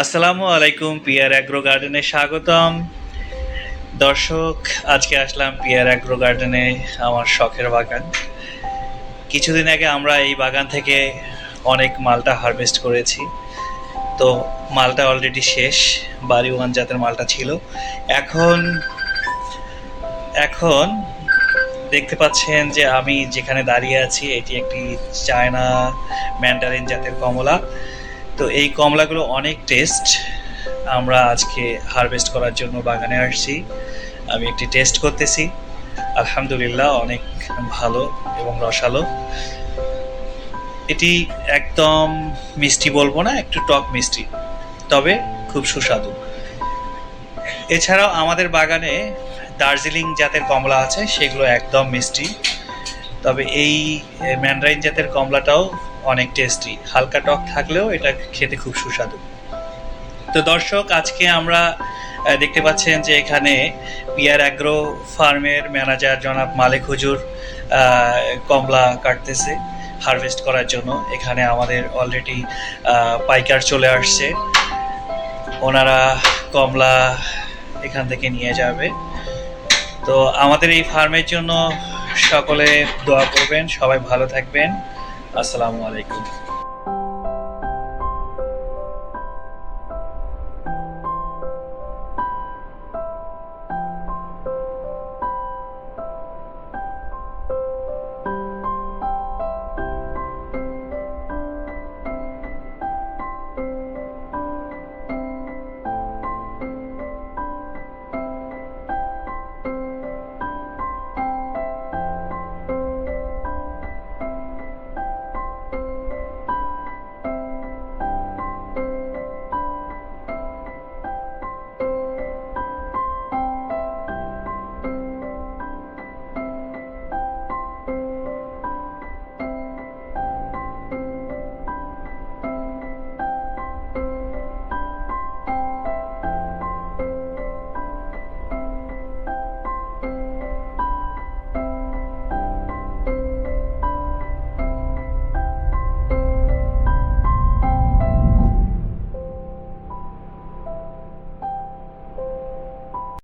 আসসালামু আলাইকুম, peer agro গার্ডেনে স্বাগতম। দর্শক, আজকে আসলাম পিয়ার অ্যাগ্রো গার্ডেনে, আমার শখের বাগান। কিছুদিন আগে আমরা এই বাগান থেকে অনেক মালটা হারভেস্ট করেছি। তো মালটা অলরেডি শেষ, বাড়ি ওয়ান জাতের মালটা ছিল। এখন এখন দেখতে পাচ্ছেন যে আমি যেখানে দাঁড়িয়ে আছি, এটি একটি চায়না ম্যান্ডারিন জাতের কমলা। তো এই কমলাগুলো অনেক টেস্ট। আমরা আজকে হারভেস্ট করার জন্য বাগানে আসছি। আমি একটি টেস্ট করতেছি, আলহামদুলিল্লাহ অনেক ভালো এবং রসালো। এটি একদম মিষ্টি বলবো না, একটু টক মিষ্টি, তবে খুব সুস্বাদু। এছাড়াও আমাদের বাগানে দার্জিলিং জাতের কমলা আছে, সেগুলো একদম মিষ্টি। তবে এই ম্যান্ডারিন জাতের কমলাটাও অনেক টেস্টি, হালকা টক থাকলেও এটা খেতে খুব সুস্বাদু। তো দর্শক, আজকে আমরা দেখতে পাচ্ছেন যে এখানে পিয়ার অ্যাগ্রো ফার্মের ম্যানেজার জনাব মালেক হুজুর কমলা কাটতেছে হারভেস্ট করার জন্য। এখানে আমাদের অলরেডি পাইকার চলে আসছে, ওনারা কমলা এখান থেকে নিয়ে যাবে। তো আমাদের এই ফার্মের জন্য সকলে দোয়া করবেন, সবাই ভালো থাকবেন। আসসালামু আলাইকুম।